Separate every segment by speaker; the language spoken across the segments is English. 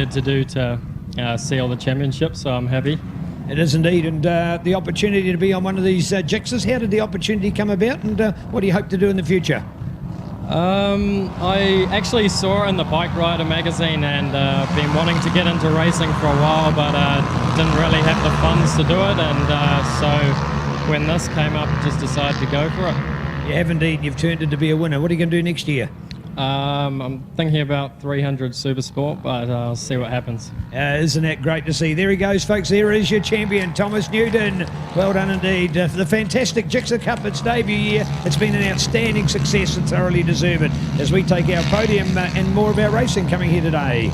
Speaker 1: to do to seal the championship, so I'm happy.
Speaker 2: It is indeed, and the opportunity to be on one of these Ctas, how did the opportunity come about, and what do you hope to do in the future?
Speaker 1: I actually saw it in the Bike Rider magazine and been wanting to get into racing for a while, but didn't really have the funds to do it, and so when this came up, just decided to go for it.
Speaker 2: You have indeed, you've turned it to be a winner. What are you going to do next year?
Speaker 1: I'm thinking about 300 Super Sport, but I'll see what happens.
Speaker 2: Isn't that great to see? There he goes, folks. There is your champion, Thomas Newton. Well done indeed. For the fantastic Gixxer Cup, its debut year, it's been an outstanding success and thoroughly deserve it as we take our podium and more of our racing coming here today.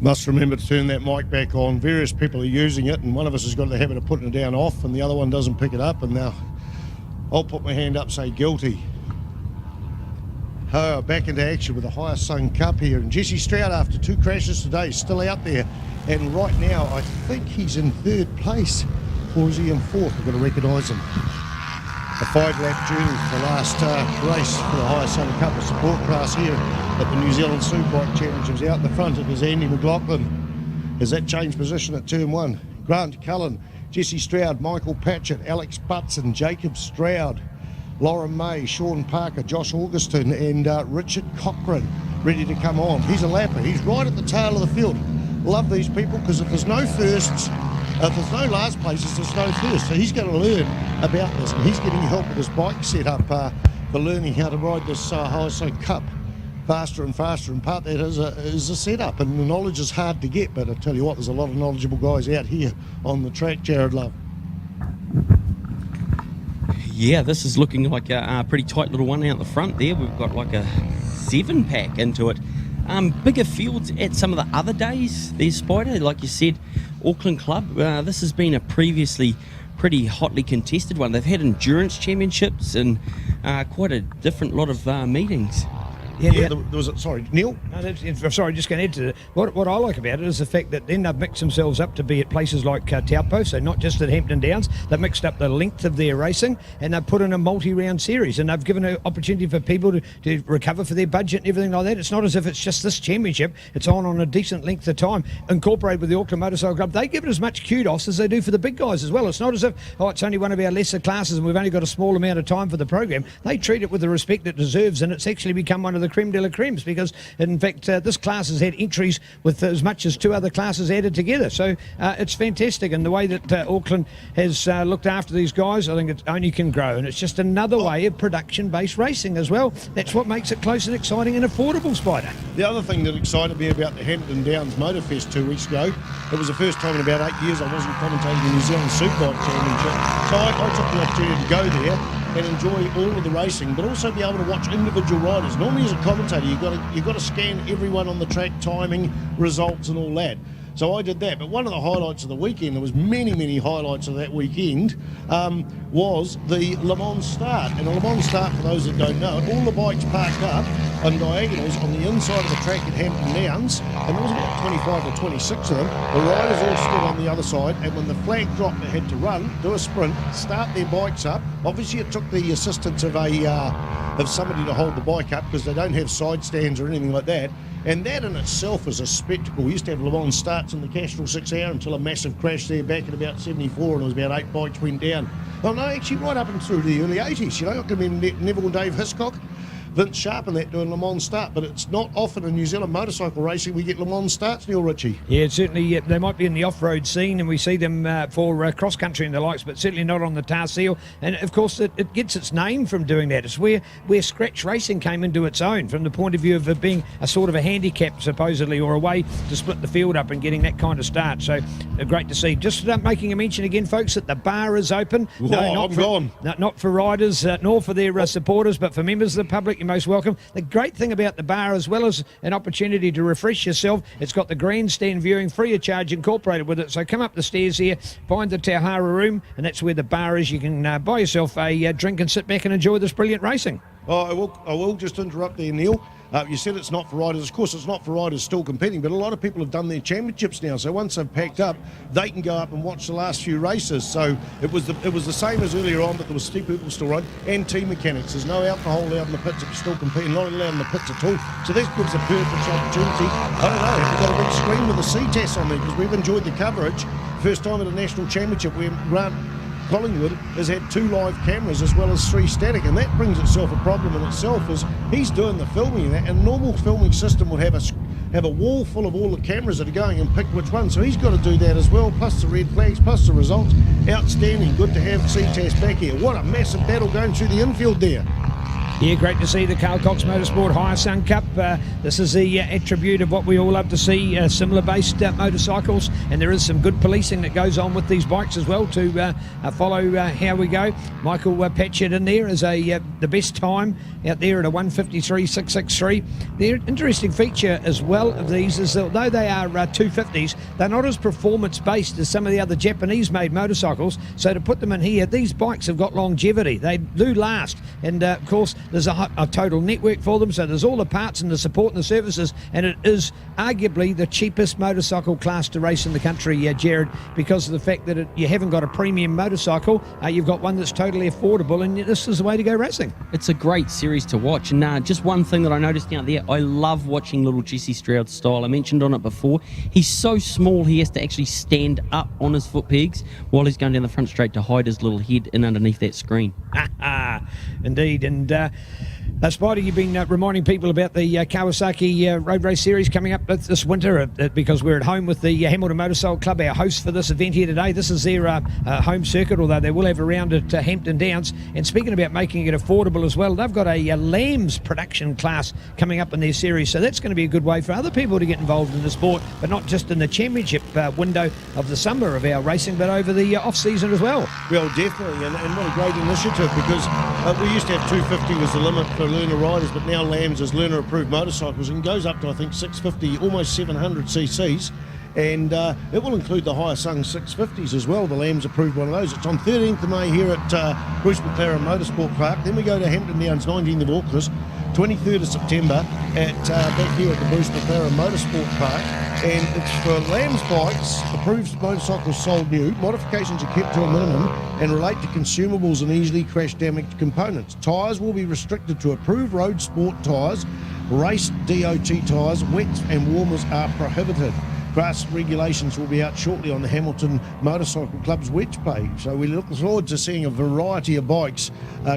Speaker 3: Must remember to turn that mic back on. Various people are using it, and one of us has got the habit of putting it down off, and the other one doesn't pick it up, and now I'll put my hand up, say guilty. Oh, back into action with the HCupR3 Cup here, and Jesse Stroud, after 2 crashes today, is still out there, and right now I think he's in 3rd place, or is he in 4th? I've got to recognise him. A 5-lap journey for the last race for the HCupR3 Cup, the support class here at the New Zealand Superbike Championships. Out the front it is Andy McLaughlin. Has that changed position at turn 1? Grant Cullen, Jesse Stroud, Michael Patchett, Alex Butson, Jacob Stroud, Lauren May, Sean Parker, Josh Augustin and Richard Cochran ready to come on. He's a lapper. He's right at the tail of the field. Love these people because if there's no firsts, if there's no last places, there's no first. So he's going to learn about this, and he's getting help with his bike set up for learning how to ride this HCupR3 Cup faster and faster. And part of that is a setup, and the knowledge is hard to get, but I tell you what, there's a lot of knowledgeable guys out here on the track. Jared Love.
Speaker 4: Yeah, this is looking like a pretty tight little one out the front there. We've got like a 7-pack into it. Bigger fields at some of the other days there, Spider. Like you said, Auckland Club, this has been a previously pretty hotly contested one. They've had endurance championships and quite a different lot of meetings.
Speaker 3: Yeah, there was sorry, Neil?
Speaker 2: No, sorry, just going to add to it. What I like about it is the fact that then they've mixed themselves up to be at places like Taupo, so not just at Hampton Downs. They've mixed up the length of their racing, and they've put in a multi-round series, and they've given an opportunity for people to recover for their budget and everything like that. It's not as if it's just this championship. It's on a decent length of time. Incorporated with the Auckland Motorcycle Club, they give it as much kudos as they do for the big guys as well. It's not as if, it's only one of our lesser classes and we've only got a small amount of time for the program. They treat it with the respect it deserves, and it's actually become one of the creme de la cremes, because in fact this class has had entries with as much as 2 other classes added together, so it's fantastic. And the way that Auckland has looked after these guys, I think it only can grow, and it's just another way of production-based racing as well. That's what makes it close and exciting and affordable, Spider.
Speaker 3: The other thing that excited me about the Hampton Downs Motorfest 2 weeks ago, it was the first time in about 8 years I wasn't commentating the New Zealand Superbike Championship, so I took the opportunity to go there and enjoy all of the racing, but also be able to watch individual riders. Normally as a commentator, you've got to scan everyone on the track, timing, results and all that. So I did that, but one of the highlights of the weekend, there was many highlights of that weekend, was the Le Mans start. And a Le Mans start, for those that don't know it, all the bikes parked up on diagonals on the inside of the track at Hampton Downs, and there was about 25 or 26 of them. The riders all stood on the other side, and when the flag dropped, they had to run, do a sprint, start their bikes up. Obviously it took the assistance of somebody to hold the bike up, because they don't have side stands or anything like that. And that in itself is a spectacle. We used to have Le Mans starts in the Castrol 6 Hour until a massive crash there back in about 74, and it was about 8 bikes went down. Oh no, actually right up and through the early 80s, you know, it could have been Neville and Dave Hiscock, Vince Sharp and that doing Le Mans start, but it's not often in New Zealand motorcycle racing we get Le Mans starts, Neil Ritchie.
Speaker 2: Yeah, certainly they might be in the off-road scene and we see them for cross-country and the likes, but certainly not on the tar seal. And of course it gets its name from doing that. It's where scratch racing came into its own from the point of view of it being a sort of a handicap supposedly, or a way to split the field up and getting that kind of start. So great to see. Just making a mention again, folks, that the bar is open. Not for riders nor for their supporters, but for members of the public. You're most welcome. The great thing about the bar, as well as an opportunity to refresh yourself, it's got the grandstand viewing free of charge incorporated with it. So come up the stairs here, find the Tauhara room, and that's where the bar is. You can buy yourself a drink and sit back and enjoy this brilliant racing.
Speaker 3: Oh, I will just interrupt there, Neil. You said it's not for riders. Of course, it's not for riders still competing, but a lot of people have done their championships now. So once they've packed up, they can go up and watch the last few races. So it was the same as earlier on, but there was still people still riding, and team mechanics. There's no alcohol allowed in the pits if you're still competing, not allowed in the pits at all. So this gives a perfect opportunity. I don't know, we've got a big screen with the Ctas on there because we've enjoyed the coverage. First time at a national championship where Collingwood has had 2 live cameras as well as 3 static, and that brings itself a problem in itself. Is he's doing the filming and that, and a normal filming system would have a wall full of all the cameras that are going and pick which one. So he's got to do that as well, plus the red flags, plus the results. Outstanding. Good to have Ctas back here. What a massive battle going through the infield there.
Speaker 2: Yeah, great to see the Carl Cox Motorsport Hire Sun Cup. This is the attribute of what we all love to see, similar-based motorcycles, and there is some good policing that goes on with these bikes as well to follow how we go. Michael Patchett in there is the best time out there at a 153.663. The interesting feature as well of these is that although they are 250s, they're not as performance-based as some of the other Japanese-made motorcycles, so to put them in here, these bikes have got longevity. They do last, and of course, there's a total network for them, so there's all the parts and the support and the services, and it is arguably the cheapest motorcycle class to race in the country, Jared, because of the fact that you haven't got a premium motorcycle, you've got one that's totally affordable, and this is the way to go racing.
Speaker 4: It's a great series to watch, and just one thing that I noticed out there, I love watching little Jesse Stroud's style. I mentioned on it before, he's so small he has to actually stand up on his foot pegs while he's going down the front straight to hide his little head in underneath that screen.
Speaker 2: Indeed, and Spider, you've been reminding people about the Kawasaki Road Race Series coming up this winter because we're at home with the Hamilton Motorcycle Club, our host for this event here today. This is their home circuit, although they will have a round at Hampton Downs. And speaking about making it affordable as well, they've got a Lambs production class coming up in their series, so that's going to be a good way for other people to get involved in the sport, but not just in the championship window of the summer of our racing, but over the off-season as well.
Speaker 3: Well, definitely, and what a great initiative, because we used to have 250 was the limit for learner riders, but now Lambs is learner approved motorcycles and goes up to I think 650, almost 700 cc's, and it will include the Hire Sung 650s as well. The Lambs approved one of those. It's on 13th of May here at Bruce McLaren Motorsport Park. Then we go to Hampton Downs 19th of August, 23rd of September at back here at the Bruce McLaren Motorsport Park, and it's for Lambs bikes. Approved motorcycles sold new. Modifications are kept to a minimum and relate to consumables and easily crash damaged components. Tyres will be restricted to approved road sport tyres. Race DOT tyres, wets and warmers are prohibited. Grass regulations will be out shortly on the Hamilton Motorcycle Club's wedge page. So we look forward to seeing a variety of bikes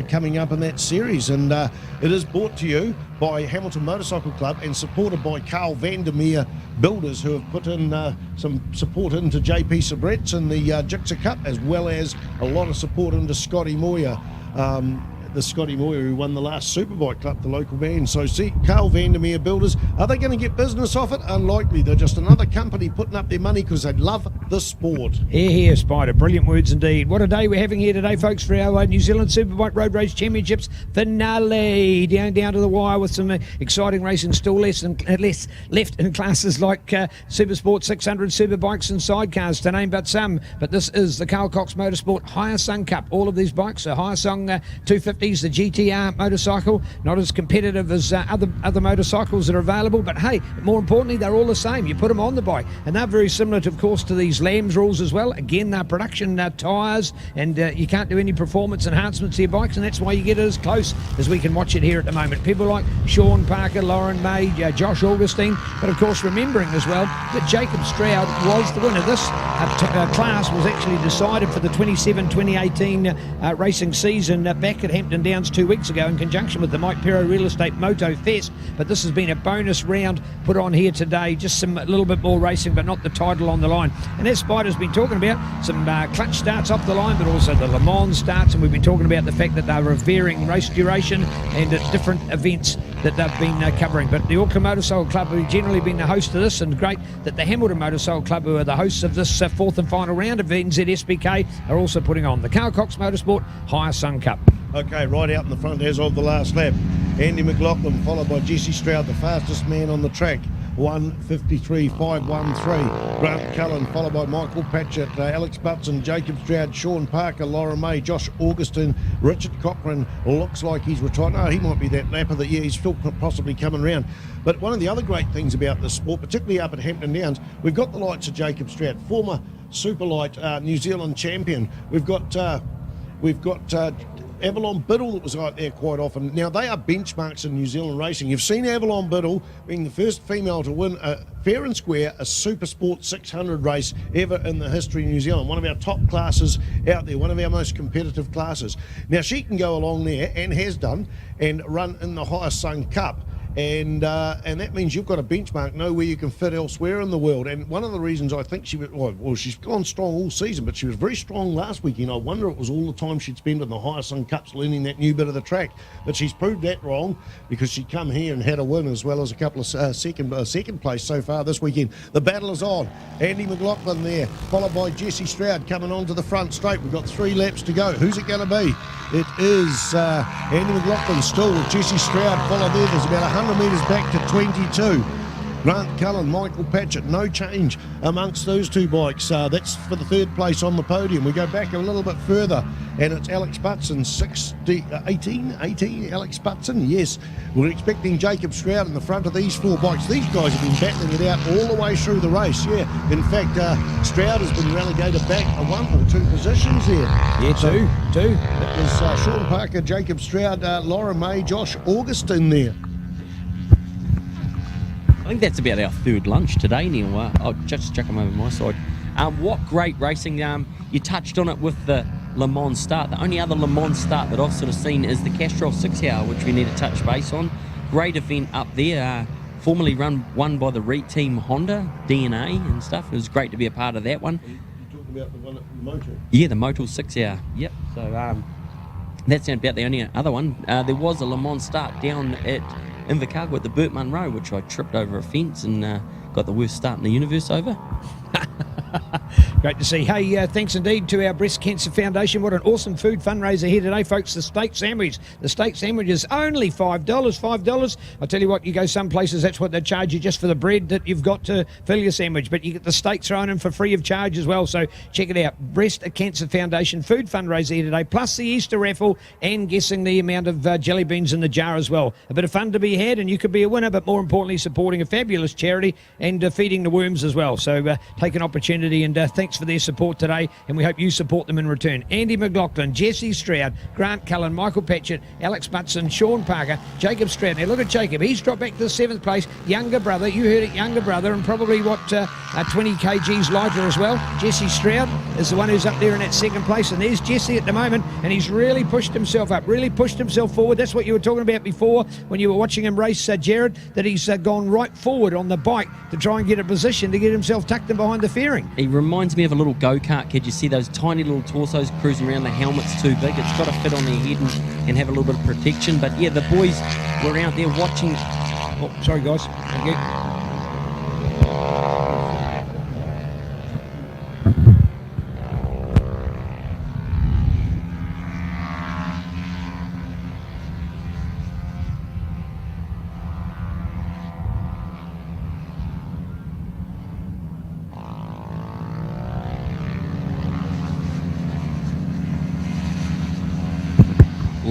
Speaker 3: coming up in that series. And it is brought to you by Hamilton Motorcycle Club and supported by Carl Vandermeer Builders, who have put in some support into JP Sabretz and the Gicsa Cup, as well as a lot of support into Scotty Moyer. The Scotty Moyer who won the last Superbike Cup, the local band. So see, Carl Vandermeer Builders, are they going to get business off it? Unlikely. They're just another company putting up their money because they love the sport.
Speaker 2: Here, Spider. Brilliant words indeed. What a day we're having here today, folks, for our New Zealand Superbike Road Race Championships finale. Down to the wire with some exciting racing still left in classes like Supersport 600 Superbikes and sidecars, to name but some. But this is the Carl Cox Motorsport Hire Sung Cup. All of these bikes are Hire Sung 250 Bentley's, the GTR motorcycle, not as competitive as other motorcycles that are available, but hey, more importantly, they're all the same. You put them on the bike, and they're very similar, of course, to these Lambs rules as well. Again, they're production tyres, and you can't do any performance enhancements to your bikes, and that's why you get it as close as we can watch it here at the moment. People like Sean Parker, Lauren May, Josh Augustine, but of course remembering as well that Jacob Stroud was the winner. This class was actually decided for the 27-2018 racing season back at Hampton Downs 2 weeks ago in conjunction with the Mike Pero Real Estate Moto Fest, but this has been a bonus round put on here today, just a little bit more racing, but not the title on the line. And as Spider's been talking about, some clutch starts off the line, but also the Le Mans starts, and we've been talking about the fact that they were varying race duration and at different events that they've been covering. But the Auckland Motorcycle Club have generally been the host of this, and great that the Hamilton Motorcycle Club, who are the hosts of this fourth and final round of NZSBK, are also putting on the Carl Cox Motorsport Hire Sun Cup.
Speaker 3: Okay, right out in the front as of the last lap, Andy McLaughlin, followed by Jesse Stroud, the fastest man on the track, 1:53.513. Grant Cullen, followed by Michael Patchett, Alex Butson, Jacob Stroud, Sean Parker, Laura May, Josh Augustin, Richard Cochran. Looks like he's retired. No, he might be that lapper that, yeah, he's still possibly coming round. But one of the other great things about this sport, particularly up at Hampton Downs, we've got the likes of Jacob Stroud, former Superlight New Zealand champion. We've got Avalon Biddle that was out there quite often. Now, they are benchmarks in New Zealand racing. You've seen Avalon Biddle being the first female to win fair and square a Super Sport 600 race ever in the history of New Zealand. One of our top classes out there, one of our most competitive classes. Now, she can go along there, and has done, and run in the Hire Sun Cup. And that means you've got a benchmark, know where you can fit elsewhere in the world. And one of the reasons I think she was, well, she's gone strong all season, but she was very strong last weekend. I wonder it was all the time she'd spent in the Hire Sun Cups learning that new bit of the track. But she's proved that wrong, because she'd come here and had a win, as well as a couple of second place so far this weekend. The battle is on. Andy McLaughlin there, followed by Jesse Stroud coming on to the front straight. We've got 3 laps to go. Who's it going to be? It is Andy McLaughlin still with Jesse Stroud followed there. There's about 100 metres back to 22. Grant Cullen, Michael Patchett, no change amongst those two bikes. That's for the third place on the podium. We go back a little bit further, and it's Alex Butson, 18, Alex Butson, yes. We're expecting Jacob Stroud in the front of these 4 bikes. These guys have been battling it out all the way through the race, yeah. In fact, Stroud has been relegated back 1 or 2 positions there.
Speaker 2: Yeah, two.
Speaker 3: It was Sean Parker, Jacob Stroud, Laura May, Josh Augustin there.
Speaker 4: I think that's about our third lunch today, Neil. I'll just chuck them over my side. What great racing. You touched on it with the Le Mans start. The only other Le Mans start that I've sort of seen is the Castrol 6 Hour, which we need to touch base on. Great event up there. Formerly won by the REIT team Honda, DNA and stuff. It was great to be a part of that one.
Speaker 3: You're talking about the one at the Motul?
Speaker 4: Yeah, the Motul 6 Hour. Yep. So that's about the only other one. There was a Le Mans start down at Invercargill at the Burt Munro, which I tripped over a fence and got the worst start in the universe over.
Speaker 2: Great to see. Hey, thanks indeed to our Breast Cancer Foundation. What an awesome food fundraiser here today, folks. The steak sandwich. The steak sandwich is only $5. I tell you what, you go some places, that's what they charge you just for the bread that you've got to fill your sandwich. But you get the steak thrown in for free of charge as well. So check it out. Breast Cancer Foundation food fundraiser here today, plus the Easter raffle and guessing the amount of jelly beans in the jar as well. A bit of fun to be had, and you could be a winner, but more importantly, supporting a fabulous charity and feeding the worms as well. So take an opportunity, and thanks for their support today, and we hope you support them in return. Andy McLaughlin, Jesse Stroud, Grant Cullen, Michael Patchett, Alex Butson, Sean Parker, Jacob Stroud. Now look at Jacob, he's dropped back to the 7th place. Younger brother, you heard it, younger brother, and probably 20 kgs lighter as well. Jesse Stroud is the one who's up there in that 2nd place, and there's Jesse at the moment, and he's really pushed himself up, really pushed himself forward. That's what you were talking about before when you were watching him race, Jared, that he's gone right forward on the bike to try and get a position to get himself tucked in behind the fairing.
Speaker 4: He reminds me of a little go-kart kid. You see those tiny little torsos cruising around, the helmet's too big. It's got to fit on their head and have a little bit of protection. But yeah, the boys were out there watching.
Speaker 2: Oh, sorry guys. Thank you.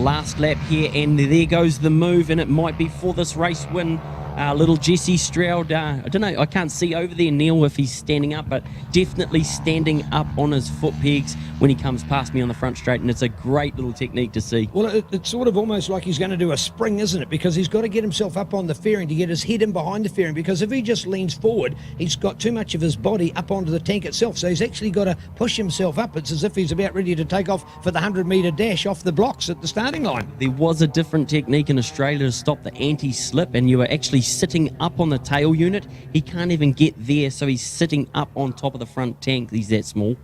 Speaker 4: last lap here, and there goes the move, and it might be for this race win. Little Jesse Stroud, I don't know, I can't see over there, Neil, if he's standing up, but definitely standing up on his foot pegs when he comes past me on the front straight, and it's a great little technique to see.
Speaker 2: Well, it's sort of almost like he's going to do a spring, isn't it? Because he's got to get himself up on the fairing to get his head in behind the fairing, because if he just leans forward, he's got too much of his body up onto the tank itself, so he's actually got to push himself up. It's as if he's about ready to take off for the 100-metre dash off the blocks at the starting line.
Speaker 4: There was a different technique in Australia to stop the anti-slip, and you were actually sitting up on the tail unit. He can't even get there, so he's sitting up on top of the front tank. He's that small.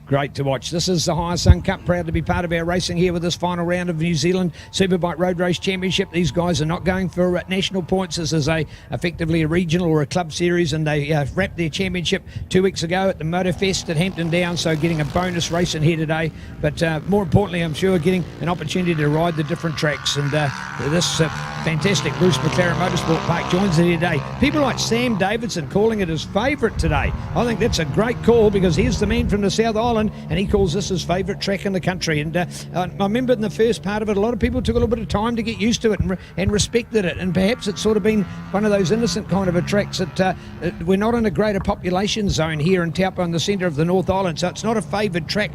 Speaker 2: Great to watch. This is the Higher Sun Cup, proud to be part of our racing here with this final round of New Zealand Superbike Road Race Championship. These guys are not going for national points. This is effectively a regional or a club series, and they wrapped their championship 2 weeks ago at the Motorfest at Hampton Downs, so getting a bonus race in here today. But more importantly, I'm sure getting an opportunity to ride the different tracks. And this fantastic Bruce McLaren Motorsport Park joins it here today. People like Sam Davidson calling it his favourite today. I think that's a great call, because here's the man from the South Island, and he calls this his favourite track in the country. And I remember in the first part of it, a lot of people took a little bit of time to get used to it and respected it, and perhaps it's sort of been one of those innocent kind of a tracks that we're not in a greater population zone here in Taupo in the centre of the North Island, so it's not a favoured track